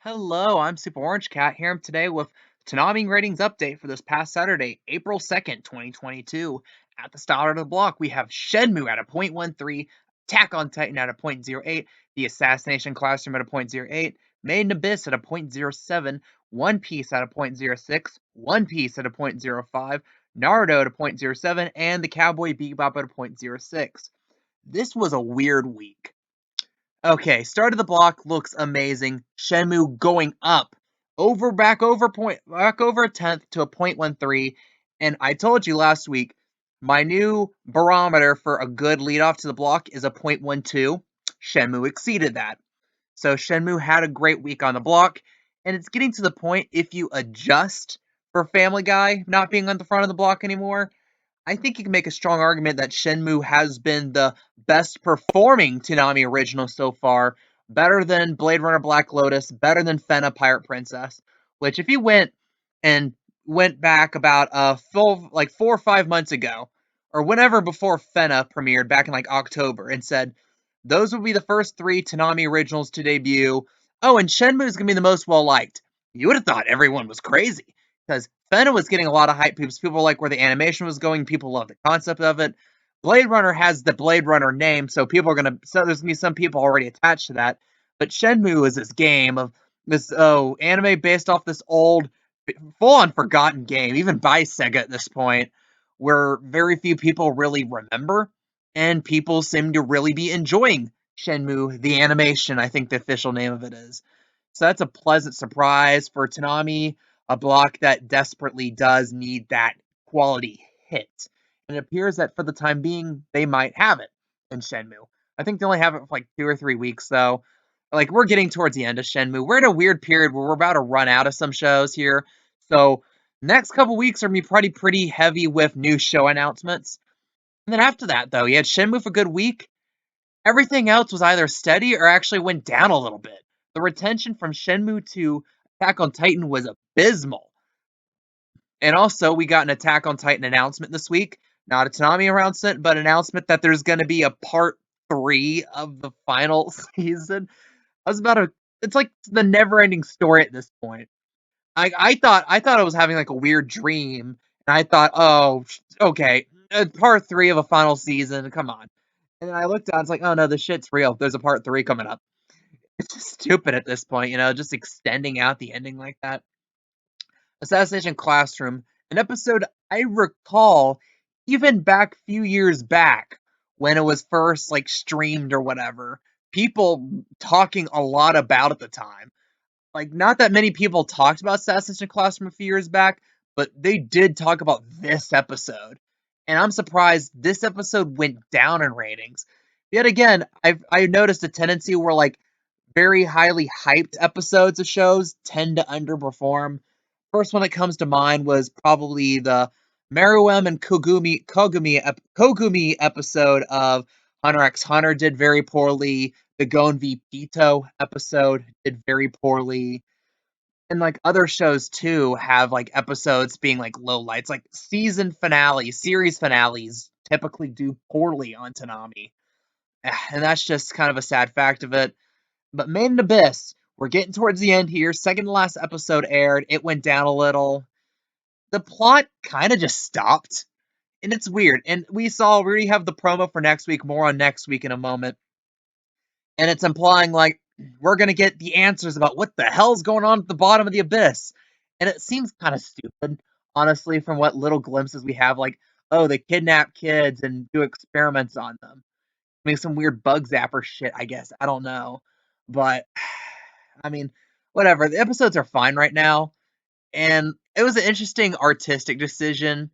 Hello, I'm Super Orange Cat here today with Toonami ratings update for this past Saturday, April 2nd, 2022. At the start of the block, we have Shenmue at a 0.13, Attack on Titan at a 0.08, The Assassination Classroom at a 0.08, Made in Abyss at a 0.07, One Piece at a 0.06, One Piece at a 0.05, Naruto at a 0.07, and the Cowboy Bebop at a 0.06. This was a weird week. Okay, start of the block looks amazing. Shenmue going up back over a tenth to a 0.13. And I told you last week, my new barometer for a good lead off to the block is a 0.12. Shenmue exceeded that. So Shenmue had a great week on the block, and it's getting to the point if you adjust for Family Guy not being on the front of the block anymore, I think you can make a strong argument that Shenmue has been the best performing Toonami original so far, better than Blade Runner Black Lotus, better than Fena Pirate Princess, which if you went back about a full like 4 or 5 months ago, or whenever before Fena premiered back in like October, and said those would be the first three Toonami originals to debut. Oh, and Shenmue is gonna be the most well liked. You would have thought everyone was crazy because Fena was getting a lot of hype. People like where the animation was going. People love the concept of it. Blade Runner has the Blade Runner name, so there's gonna be some people already attached to that. But Shenmue is this game of this anime based off this old, full on forgotten game, even by Sega at this point, where very few people really remember, and people seem to really be enjoying Shenmue, the animation, I think the official name of it is. So that's a pleasant surprise for Toonami, a block that desperately does need that quality hit. And it appears that for the time being, they might have it in Shenmue. I think they only have it for like 2 or 3 weeks, though. Like, we're getting towards the end of Shenmue. We're in a weird period where we're about to run out of some shows here. So, next couple weeks are going to be pretty heavy with new show announcements. And then after that, though, you had Shenmue for a good week. Everything else was either steady or actually went down a little bit. The retention from Shenmue to Attack on Titan was abysmal. And also, we got an Attack on Titan announcement this week. Not a Toonami announcement, but announcement that there's going to be a part 3 of the final season. I was about to. It's like the Neverending Story at this point. I thought I was having like a weird dream, and I thought, oh, okay, part 3 of a final season. Come on. And then I looked at it, it's like, oh no, this shit's real. There's a part 3 coming up. It's just stupid at this point, just extending out the ending like that. Assassination Classroom, an episode I recall even back few years back when it was first like streamed or whatever. People talking a lot about at the time. Like, not that many people talked about Assassination Classroom a few years back, but they did talk about this episode. And I'm surprised this episode went down in ratings. Yet again, I noticed a tendency where like very highly hyped episodes of shows tend to underperform. First one that comes to mind was probably the Meruem and Kogumi episode of Hunter x Hunter did very poorly. The Gon v Pito episode did very poorly. And like other shows too have like episodes being like low lights. Like series finales typically do poorly on Toonami. And that's just kind of a sad fact of it. But Made in Abyss, we're getting towards the end here. Second to last episode aired. It went down a little. The plot kind of just stopped. And it's weird. And we already have the promo for next week. More on next week in a moment. And it's implying like we're going to get the answers about what the hell's going on at the bottom of the abyss. And it seems kind of stupid, honestly, from what little glimpses we have. Like, oh, they kidnap kids and do experiments on them. Make some weird bug zapper shit, I guess. I don't know. But I mean, whatever. The episodes are fine right now. And it was an interesting artistic decision.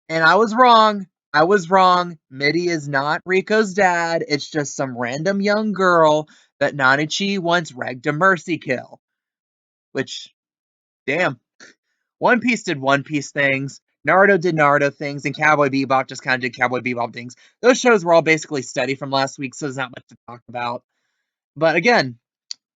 And I was wrong. I was wrong. Mitty is not Rico's dad. It's just some random young girl that Nanichi once regged a mercy kill. Which, damn. One Piece did One Piece things. Naruto did Naruto things, and Cowboy Bebop just kind of did Cowboy Bebop things. Those shows were all basically steady from last week, so there's not much to talk about. But again,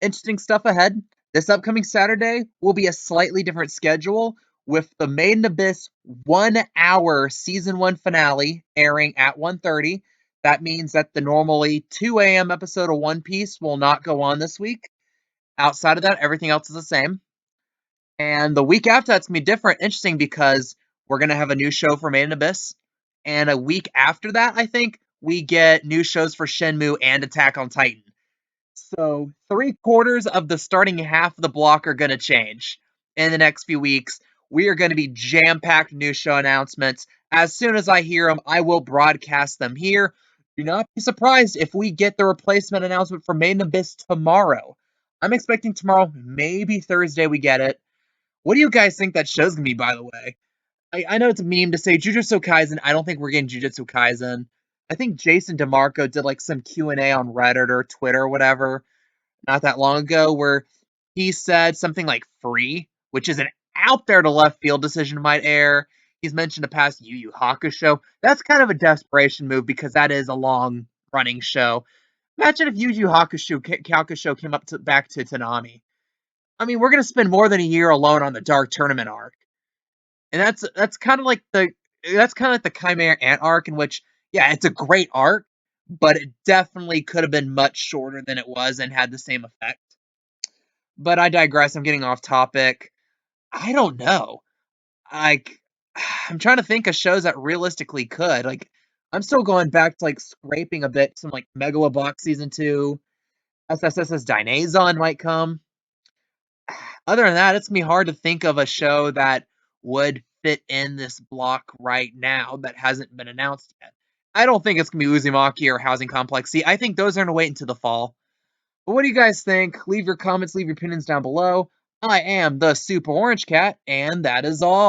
interesting stuff ahead. This upcoming Saturday will be a slightly different schedule with the Made in Abyss 1 hour season 1 finale airing at 1:30. That means that the normally 2 a.m. episode of One Piece will not go on this week. Outside of that, everything else is the same. And the week after that's gonna be different, interesting because we're gonna have a new show for Made in Abyss. And a week after that, I think, we get new shows for Shenmue and Attack on Titan. So 3/4 of the starting half of the block are gonna change in the next few weeks. We are gonna be jam-packed new show announcements. As soon as I hear them, I will broadcast them here. Do not be surprised if we get the replacement announcement for Made in Abyss tomorrow. I'm expecting tomorrow, maybe Thursday we get it. What do you guys think that show's gonna be, by the way? I know it's a meme to say Jujutsu Kaisen. I don't think we're getting Jujutsu Kaisen. I think Jason DeMarco did like some Q&A on Reddit or Twitter or whatever not that long ago where he said something like free, which is an out there to left field decision might air. He's mentioned a past Yu Yu Hakusho. That's kind of a desperation move because that is a long running show. Imagine if Yu Yu Hakusho came back to Toonami. I mean, we're gonna spend more than a year alone on the Dark Tournament arc. And that's kind of like the Chimera Ant arc, in which, yeah, it's a great arc, but it definitely could have been much shorter than it was and had the same effect. But I digress. I'm getting off topic. I don't know. Like, I'm trying to think of shows that realistically could. Like, I'm still going back to like scraping a bit. Some like Megalobox season 2, SSS's Dinazon might come. Other than that, it's gonna be hard to think of a show that would fit in this block right now that hasn't been announced yet. I don't think it's gonna be Uzumaki or Housing Complex C. I think those are gonna wait until the fall. But what do you guys think? Leave your comments, leave your opinions down below. I am the Super Orange Cat, and that is all.